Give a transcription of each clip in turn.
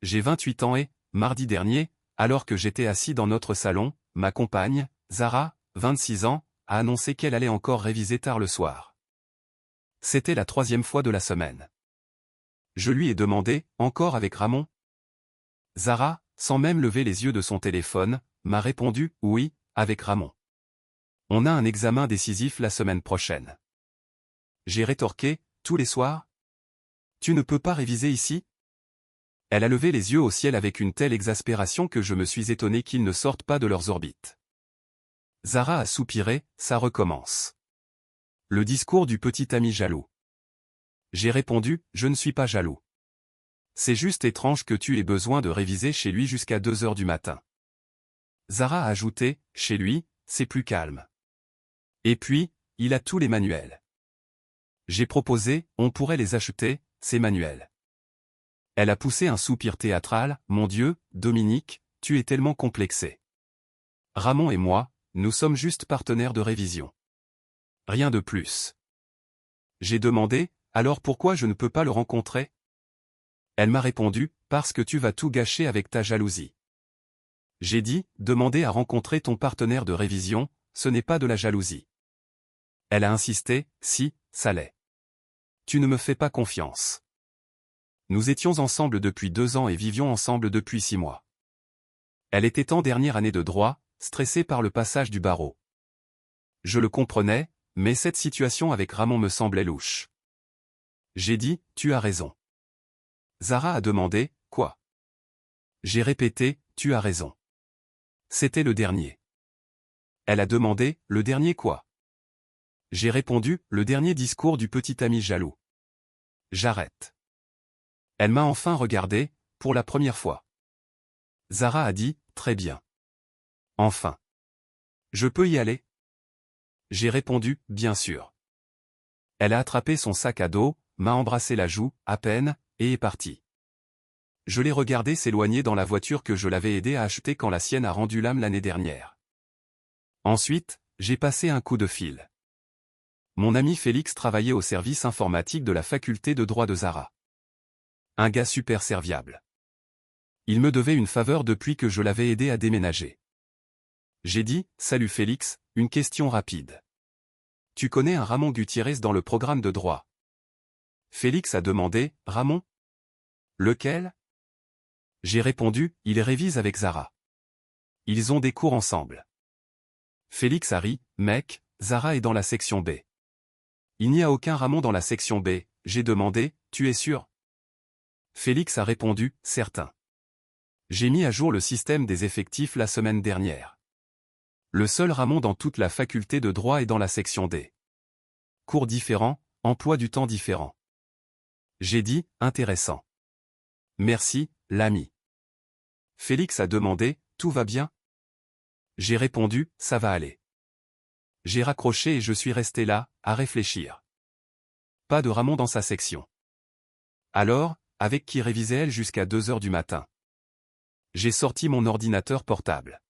J'ai 28 ans et, mardi dernier, alors que j'étais assis dans notre salon, ma compagne, Zara, 26 ans, a annoncé qu'elle allait encore réviser tard le soir. C'était la 3e fois de la semaine. Je lui ai demandé, encore avec Ramon? Zara, sans même lever les yeux de son téléphone, m'a répondu, oui, avec Ramon. On a un examen décisif la semaine prochaine. J'ai rétorqué, tous les soirs? Tu ne peux pas réviser ici? Elle a levé les yeux au ciel avec une telle exaspération que je me suis étonné qu'ils ne sortent pas de leurs orbites. Zara a soupiré, ça recommence. Le discours du petit ami jaloux. J'ai répondu, je ne suis pas jaloux. C'est juste étrange que tu aies besoin de réviser chez lui jusqu'à 2 heures du matin. Zara a ajouté, chez lui, c'est plus calme. Et puis, il a tous les manuels. J'ai proposé, on pourrait les acheter, ces manuels. Elle a poussé un soupir théâtral, mon Dieu, Dominique, tu es tellement complexé. Ramon et moi, nous sommes juste partenaires de révision. Rien de plus. J'ai demandé, alors pourquoi je ne peux pas le rencontrer? Elle m'a répondu, parce que tu vas tout gâcher avec ta jalousie. J'ai dit, demander à rencontrer ton partenaire de révision, ce n'est pas de la jalousie. Elle a insisté, si, ça l'est. Tu ne me fais pas confiance. Nous étions ensemble depuis 2 ans et vivions ensemble depuis 6 mois. Elle était en dernière année de droit, stressée par le passage du barreau. Je le comprenais, mais cette situation avec Ramon me semblait louche. J'ai dit, tu as raison. Zara a demandé, quoi? J'ai répété, tu as raison. C'était le dernier. Elle a demandé, le dernier quoi? J'ai répondu, le dernier discours du petit ami jaloux. J'arrête. Elle m'a enfin regardé, pour la première fois. Zara a dit, très bien. Enfin. Je peux y aller? J'ai répondu, bien sûr. Elle a attrapé son sac à dos, m'a embrassé la joue, à peine, et est partie. Je l'ai regardée s'éloigner dans la voiture que je l'avais aidé à acheter quand la sienne a rendu l'âme l'année dernière. Ensuite, j'ai passé un coup de fil. Mon ami Félix travaillait au service informatique de la faculté de droit de Zara. Un gars super serviable. Il me devait une faveur depuis que je l'avais aidé à déménager. J'ai dit, salut Félix, une question rapide. Tu connais un Ramon Gutiérrez dans le programme de droit? Félix a demandé, Ramon? Lequel? J'ai répondu, il révise avec Zara. Ils ont des cours ensemble. Félix a ri, mec, Zara est dans la section B. Il n'y a aucun Ramon dans la section B, j'ai demandé, tu es sûr? Félix a répondu, certain. J'ai mis à jour le système des effectifs la semaine dernière. Le seul Ramon dans toute la faculté de droit est dans la section D. Cours différents, emploi du temps différent. J'ai dit, intéressant. Merci, l'ami. Félix a demandé, tout va bien? J'ai répondu, ça va aller. J'ai raccroché et je suis resté là, à réfléchir. Pas de Ramon dans sa section. Alors, avec qui révisait-elle jusqu'à 2 heures du matin? J'ai sorti mon ordinateur portable.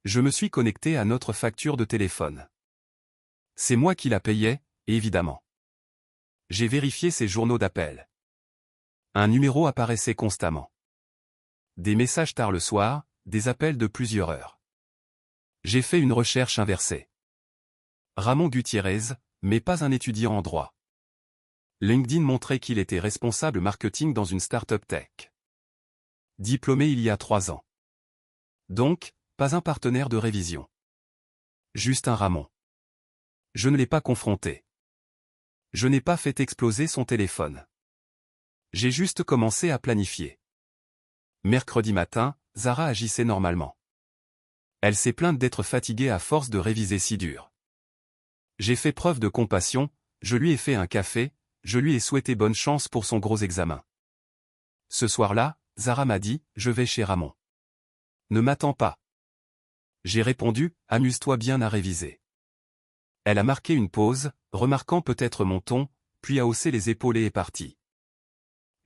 Je me suis connecté à notre facture de téléphone. C'est moi qui la payais, évidemment. J'ai vérifié ses journaux d'appel. Un numéro apparaissait constamment. Des messages tard le soir, des appels de plusieurs heures. J'ai fait une recherche inversée. Ramon Gutiérrez, mais pas un étudiant en droit. LinkedIn montrait qu'il était responsable marketing dans une start-up tech. Diplômé il y a 3 ans. Donc, pas un partenaire de révision. Juste un Ramon. Je ne l'ai pas confronté. Je n'ai pas fait exploser son téléphone. J'ai juste commencé à planifier. Mercredi matin, Zara agissait normalement. Elle s'est plainte d'être fatiguée à force de réviser si dur. J'ai fait preuve de compassion, je lui ai fait un café, je lui ai souhaité bonne chance pour son gros examen. Ce soir-là, Zara m'a dit, je vais chez Ramon. Ne m'attends pas. J'ai répondu, amuse-toi bien à réviser. Elle a marqué une pause, remarquant peut-être mon ton, puis a haussé les épaules et est partie.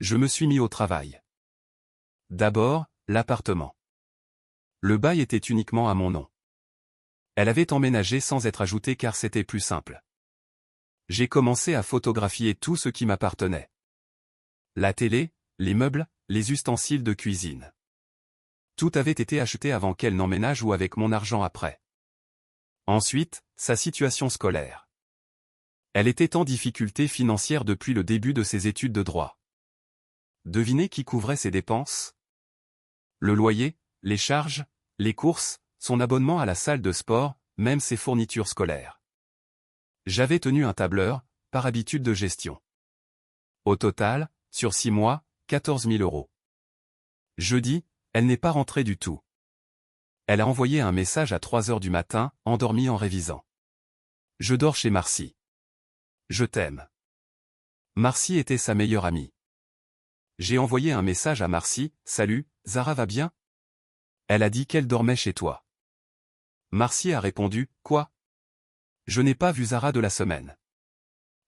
Je me suis mis au travail. D'abord, l'appartement. Le bail était uniquement à mon nom. Elle avait emménagé sans être ajoutée car c'était plus simple. J'ai commencé à photographier tout ce qui m'appartenait. La télé, les meubles, les ustensiles de cuisine. Tout avait été acheté avant qu'elle n'emménage ou avec mon argent après. Ensuite, sa situation scolaire. Elle était en difficulté financière depuis le début de ses études de droit. Devinez qui couvrait ses dépenses? Le loyer, les charges, les courses, son abonnement à la salle de sport, même ses fournitures scolaires. J'avais tenu un tableur, par habitude de gestion. Au total, sur 6 mois, 14 000 €. Jeudi, elle n'est pas rentrée du tout. Elle a envoyé un message à 3 heures du matin, endormie en révisant. Je dors chez Marcy. Je t'aime. Marcy était sa meilleure amie. J'ai envoyé un message à Marcy, salut, Zara va bien? Elle a dit qu'elle dormait chez toi. Marcy a répondu, quoi? Je n'ai pas vu Zara de la semaine.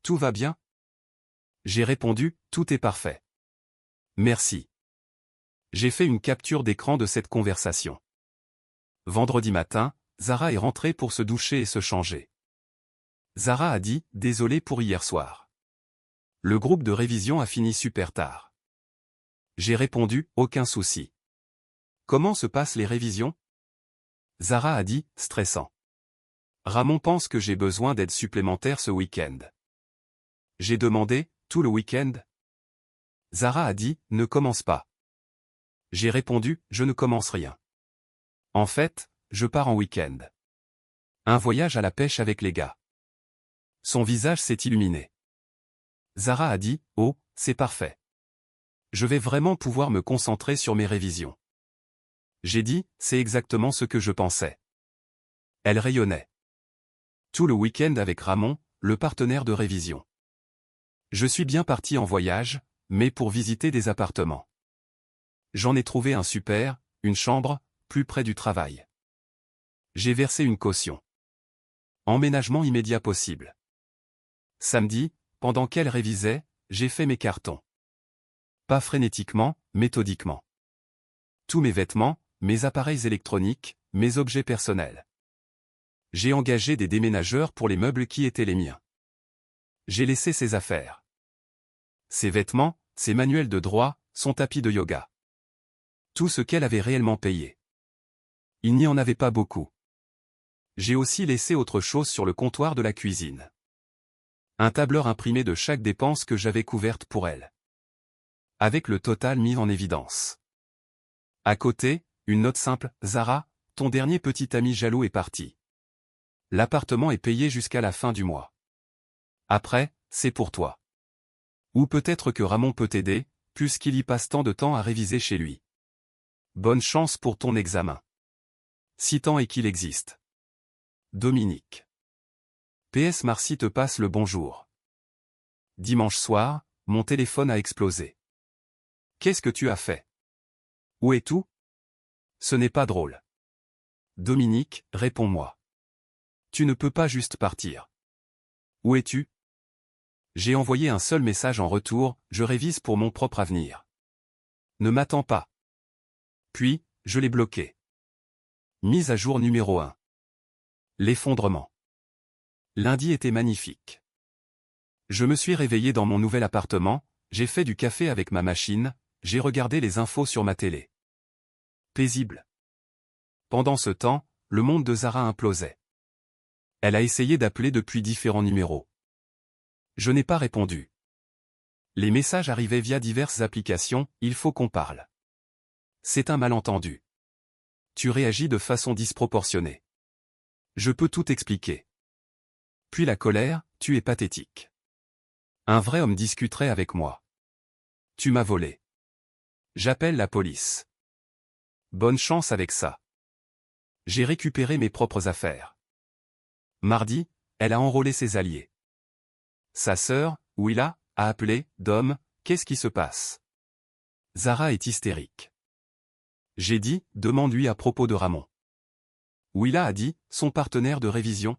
Tout va bien? J'ai répondu, tout est parfait. Merci. J'ai fait une capture d'écran de cette conversation. Vendredi matin, Zara est rentrée pour se doucher et se changer. Zara a dit, désolé pour hier soir. Le groupe de révision a fini super tard. J'ai répondu, aucun souci. Comment se passent les révisions? Zara a dit, stressant. Ramon pense que j'ai besoin d'aide supplémentaire ce week-end. J'ai demandé, tout le week-end? Zara a dit, ne commence pas. J'ai répondu, je ne commence rien. En fait, je pars en week-end. Un voyage à la pêche avec les gars. Son visage s'est illuminé. Zara a dit, oh, c'est parfait. Je vais vraiment pouvoir me concentrer sur mes révisions. J'ai dit, c'est exactement ce que je pensais. Elle rayonnait. Tout le week-end avec Ramon, le partenaire de révision. Je suis bien parti en voyage, mais pour visiter des appartements. J'en ai trouvé un super, une chambre, plus près du travail. J'ai versé une caution. Emménagement immédiat possible. Samedi, pendant qu'elle révisait, j'ai fait mes cartons. Pas frénétiquement, méthodiquement. Tous mes vêtements, mes appareils électroniques, mes objets personnels. J'ai engagé des déménageurs pour les meubles qui étaient les miens. J'ai laissé ses affaires. Ses vêtements, ses manuels de droit, son tapis de yoga. Tout ce qu'elle avait réellement payé. Il n'y en avait pas beaucoup. J'ai aussi laissé autre chose sur le comptoir de la cuisine. Un tableur imprimé de chaque dépense que j'avais couverte pour elle. Avec le total mis en évidence. À côté, une note simple, Zara, ton dernier petit ami jaloux est parti. L'appartement est payé jusqu'à la fin du mois. Après, c'est pour toi. Ou peut-être que Ramon peut t'aider, puisqu'il y passe tant de temps à réviser chez lui. Bonne chance pour ton examen. Si tant est qu'il existe. Dominique. PS Marcy te passe le bonjour. Dimanche soir, mon téléphone a explosé. Qu'est-ce que tu as fait? Où est tout? Ce n'est pas drôle. Dominique, réponds-moi. Tu ne peux pas juste partir. Où es-tu? J'ai envoyé un seul message en retour, je révise pour mon propre avenir. Ne m'attends pas. Puis, je l'ai bloqué. Mise à jour numéro 1. L'effondrement. Lundi était magnifique. Je me suis réveillé dans mon nouvel appartement, j'ai fait du café avec ma machine, j'ai regardé les infos sur ma télé. Paisible. Pendant ce temps, le monde de Zara implosait. Elle a essayé d'appeler depuis différents numéros. Je n'ai pas répondu. Les messages arrivaient via diverses applications, il faut qu'on parle. C'est un malentendu. Tu réagis de façon disproportionnée. Je peux tout expliquer. Puis la colère, tu es pathétique. Un vrai homme discuterait avec moi. Tu m'as volé. J'appelle la police. Bonne chance avec ça. J'ai récupéré mes propres affaires. Mardi, elle a enrôlé ses alliés. Sa sœur, Willa, a appelé, Dom, qu'est-ce qui se passe? Zara est hystérique. J'ai dit, demande-lui à propos de Ramon. Willa a dit, son partenaire de révision.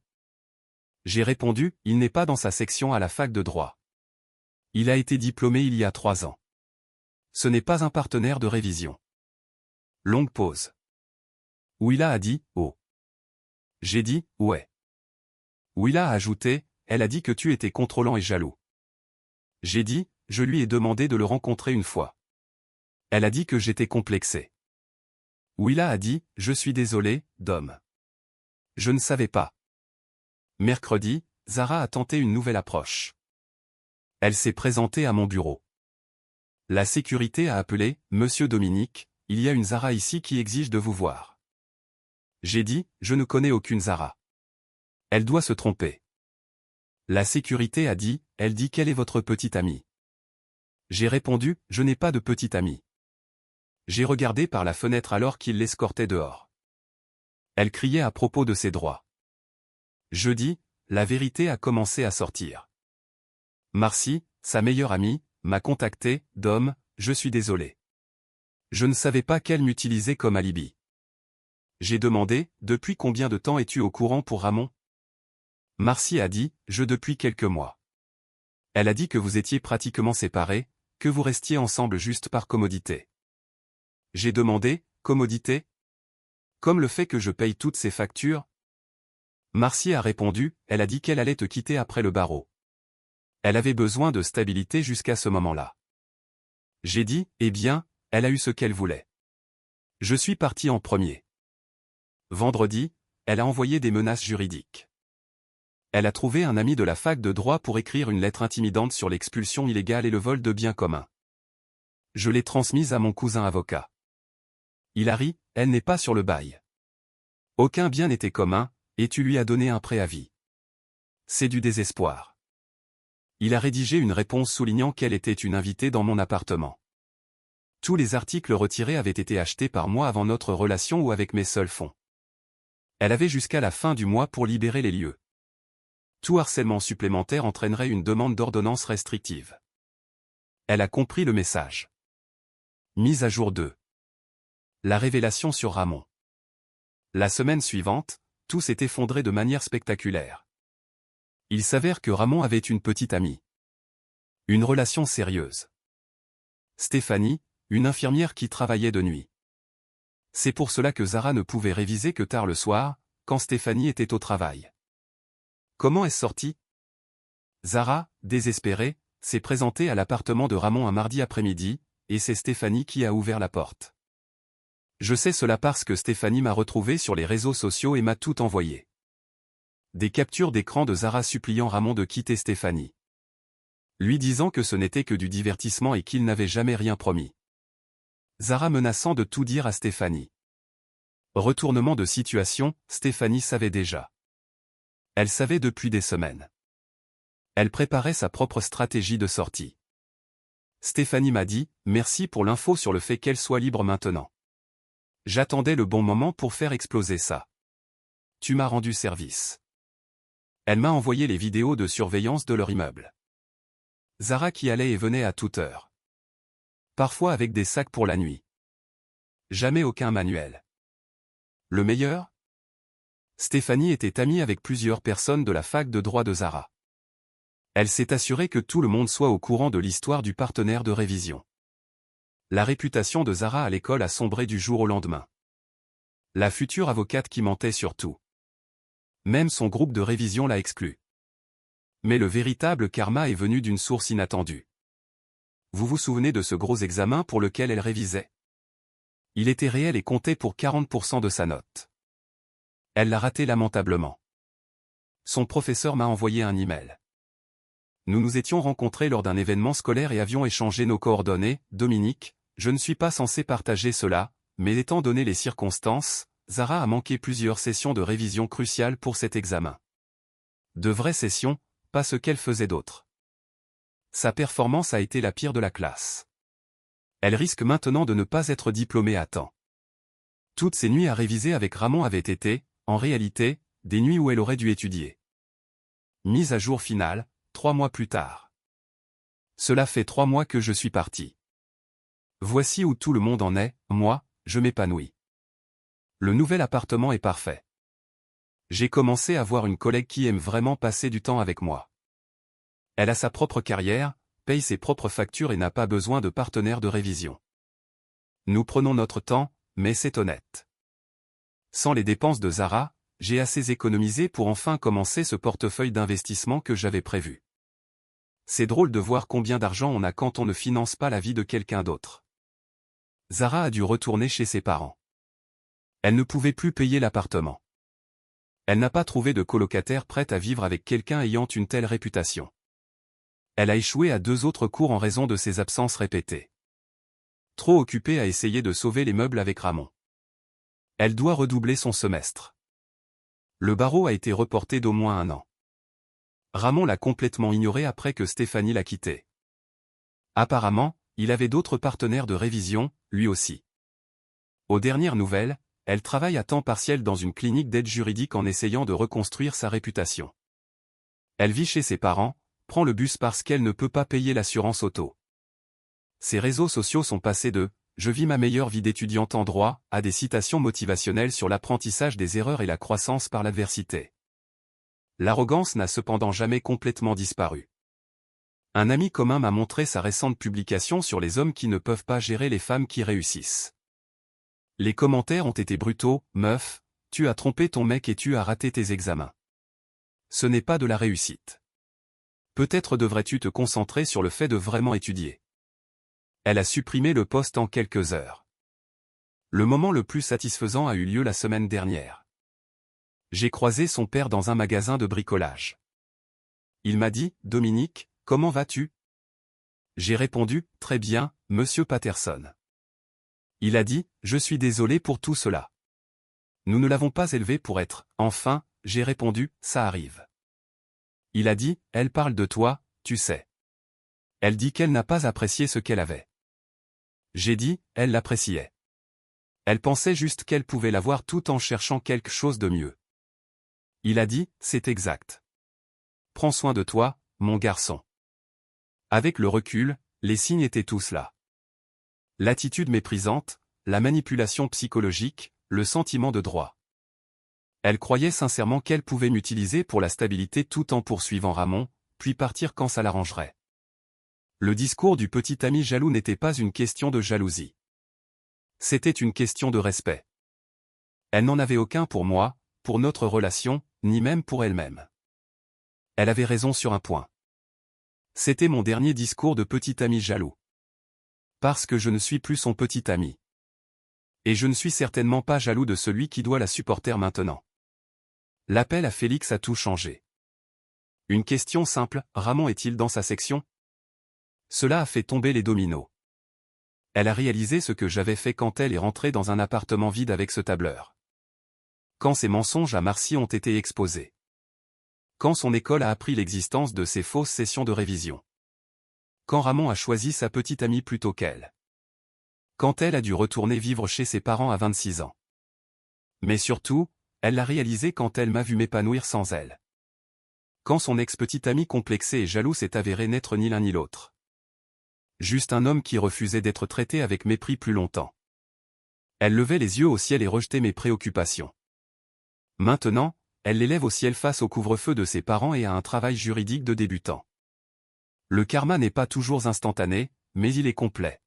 J'ai répondu, il n'est pas dans sa section à la fac de droit. Il a été diplômé il y a 3 ans. Ce n'est pas un partenaire de révision. Longue pause. Willa a dit, oh. J'ai dit, ouais. Willa a ajouté, elle a dit que tu étais contrôlant et jaloux. J'ai dit, je lui ai demandé de le rencontrer une fois. Elle a dit que j'étais complexé. Willa a dit, je suis désolé, Dom. Je ne savais pas. Mercredi, Zara a tenté une nouvelle approche. Elle s'est présentée à mon bureau. La sécurité a appelé, Monsieur Dominique, il y a une Zara ici qui exige de vous voir. J'ai dit, je ne connais aucune Zara. Elle doit se tromper. La sécurité a dit, elle dit quelle est votre petite amie. J'ai répondu, je n'ai pas de petite amie. J'ai regardé par la fenêtre alors qu'il l'escortait dehors. Elle criait à propos de ses droits. Jeudi, la vérité a commencé à sortir. Marcy, sa meilleure amie, m'a contacté, Dom, je suis désolé. Je ne savais pas qu'elle m'utilisait comme alibi. J'ai demandé, depuis combien de temps es-tu au courant pour Ramon? Marcy a dit, depuis quelques mois. Elle a dit que vous étiez pratiquement séparés, que vous restiez ensemble juste par commodité. J'ai demandé, commodité? Comme le fait que je paye toutes ses factures? Marcy a répondu, elle a dit qu'elle allait te quitter après le barreau. Elle avait besoin de stabilité jusqu'à ce moment-là. J'ai dit, eh bien, elle a eu ce qu'elle voulait. Je suis parti en premier. Vendredi, elle a envoyé des menaces juridiques. Elle a trouvé un ami de la fac de droit pour écrire une lettre intimidante sur l'expulsion illégale et le vol de biens communs. Je l'ai transmise à mon cousin avocat. Il a ri, elle n'est pas sur le bail. Aucun bien n'était commun, et tu lui as donné un préavis. C'est du désespoir. Il a rédigé une réponse soulignant qu'elle était une invitée dans mon appartement. Tous les articles retirés avaient été achetés par moi avant notre relation ou avec mes seuls fonds. Elle avait jusqu'à la fin du mois pour libérer les lieux. Tout harcèlement supplémentaire entraînerait une demande d'ordonnance restrictive. Elle a compris le message. Mise à jour 2. La révélation sur Ramon. La semaine suivante, tout s'est effondré de manière spectaculaire. Il s'avère que Ramon avait une petite amie. Une relation sérieuse. Stéphanie, une infirmière qui travaillait de nuit. C'est pour cela que Zara ne pouvait réviser que tard le soir, quand Stéphanie était au travail. Comment est-ce sorti? Zara, désespérée, s'est présentée à l'appartement de Ramon un mardi après-midi, et c'est Stéphanie qui a ouvert la porte. Je sais cela parce que Stéphanie m'a retrouvé sur les réseaux sociaux et m'a tout envoyé. Des captures d'écran de Zara suppliant Ramon de quitter Stéphanie. Lui disant que ce n'était que du divertissement et qu'il n'avait jamais rien promis. Zara menaçant de tout dire à Stéphanie. Retournement de situation, Stéphanie savait déjà. Elle savait depuis des semaines. Elle préparait sa propre stratégie de sortie. Stéphanie m'a dit, merci pour l'info sur le fait qu'elle soit libre maintenant. J'attendais le bon moment pour faire exploser ça. Tu m'as rendu service. Elle m'a envoyé les vidéos de surveillance de leur immeuble. Zara qui allait et venait à toute heure. Parfois avec des sacs pour la nuit. Jamais aucun manuel. Le meilleur? Stéphanie était amie avec plusieurs personnes de la fac de droit de Zara. Elle s'est assurée que tout le monde soit au courant de l'histoire du partenaire de révision. La réputation de Zara à l'école a sombré du jour au lendemain. La future avocate qui mentait sur tout. Même son groupe de révision l'a exclue. Mais le véritable karma est venu d'une source inattendue. Vous vous souvenez de ce gros examen pour lequel elle révisait? Il était réel et comptait pour 40% de sa note. Elle l'a raté lamentablement. Son professeur m'a envoyé un email. Nous nous étions rencontrés lors d'un événement scolaire et avions échangé nos coordonnées. Dominique, je ne suis pas censé partager cela, mais étant donné les circonstances, Zara a manqué plusieurs sessions de révision cruciales pour cet examen. De vraies sessions, pas ce qu'elle faisait d'autre. Sa performance a été la pire de la classe. Elle risque maintenant de ne pas être diplômée à temps. Toutes ces nuits à réviser avec Ramon avaient été, en réalité, des nuits où elle aurait dû étudier. Mise à jour finale, 3 mois plus tard. Cela fait 3 mois que je suis parti. Voici où tout le monde en est, moi, je m'épanouis. Le nouvel appartement est parfait. J'ai commencé à voir une collègue qui aime vraiment passer du temps avec moi. Elle a sa propre carrière, paye ses propres factures et n'a pas besoin de partenaire de révision. Nous prenons notre temps, mais c'est honnête. Sans les dépenses de Zara, j'ai assez économisé pour enfin commencer ce portefeuille d'investissement que j'avais prévu. C'est drôle de voir combien d'argent on a quand on ne finance pas la vie de quelqu'un d'autre. Zara a dû retourner chez ses parents. Elle ne pouvait plus payer l'appartement. Elle n'a pas trouvé de colocataire prête à vivre avec quelqu'un ayant une telle réputation. Elle a échoué à 2 autres cours en raison de ses absences répétées. Trop occupée à essayer de sauver les meubles avec Ramon. Elle doit redoubler son semestre. Le barreau a été reporté d'au moins 1 an. Ramon l'a complètement ignoré après que Stéphanie l'a quitté. Apparemment, il avait d'autres partenaires de révision, lui aussi. Aux dernières nouvelles, elle travaille à temps partiel dans une clinique d'aide juridique en essayant de reconstruire sa réputation. Elle vit chez ses parents, prend le bus parce qu'elle ne peut pas payer l'assurance auto. Ses réseaux sociaux sont passés de « Je vis ma meilleure vie d'étudiante en droit » à des citations motivationnelles sur l'apprentissage des erreurs et la croissance par l'adversité. L'arrogance n'a cependant jamais complètement disparu. Un ami commun m'a montré sa récente publication sur les hommes qui ne peuvent pas gérer les femmes qui réussissent. Les commentaires ont été brutaux, « Meuf, tu as trompé ton mec et tu as raté tes examens. Ce n'est pas de la réussite. Peut-être devrais-tu te concentrer sur le fait de vraiment étudier. » Elle a supprimé le post en quelques heures. Le moment le plus satisfaisant a eu lieu la semaine dernière. J'ai croisé son père dans un magasin de bricolage. Il m'a dit « Dominique, comment vas-tu ?» J'ai répondu « Très bien, monsieur Patterson. » Il a dit « Je suis désolé pour tout cela. Nous ne l'avons pas élevé pour être, enfin, j'ai répondu « Ça arrive. » Il a dit « Elle parle de toi, tu sais. Elle dit qu'elle n'a pas apprécié ce qu'elle avait. » J'ai dit « Elle l'appréciait. Elle pensait juste qu'elle pouvait l'avoir tout en cherchant quelque chose de mieux. » Il a dit « C'est exact. Prends soin de toi, mon garçon. » Avec le recul, les signes étaient tous là. L'attitude méprisante, la manipulation psychologique, le sentiment de droit. Elle croyait sincèrement qu'elle pouvait m'utiliser pour la stabilité tout en poursuivant Ramon, puis partir quand ça l'arrangerait. Le discours du petit ami jaloux n'était pas une question de jalousie. C'était une question de respect. Elle n'en avait aucun pour moi, pour notre relation, ni même pour elle-même. Elle avait raison sur un point. C'était mon dernier discours de petit ami jaloux. Parce que je ne suis plus son petit ami. Et je ne suis certainement pas jaloux de celui qui doit la supporter maintenant. L'appel à Félix a tout changé. Une question simple, Ramon est-il dans sa section ? Cela a fait tomber les dominos. Elle a réalisé ce que j'avais fait quand elle est rentrée dans un appartement vide avec ce tableur. Quand ses mensonges à Marcy ont été exposés. Quand son école a appris l'existence de ces fausses sessions de révision. Quand Ramon a choisi sa petite amie plutôt qu'elle. Quand elle a dû retourner vivre chez ses parents à 26 ans. Mais surtout, elle l'a réalisé quand elle m'a vu m'épanouir sans elle. Quand son ex-petite amie complexée et jaloux s'est avéré n'être ni l'un ni l'autre. Juste un homme qui refusait d'être traité avec mépris plus longtemps. Elle levait les yeux au ciel et rejetait mes préoccupations. Maintenant, elle les lève au ciel face au couvre-feu de ses parents et à un travail juridique de débutant. Le karma n'est pas toujours instantané, mais il est complet.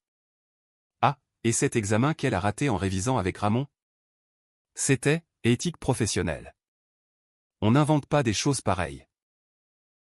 Ah, et cet examen qu'elle a raté en révisant avec Ramon ? C'était éthique professionnelle. On n'invente pas des choses pareilles.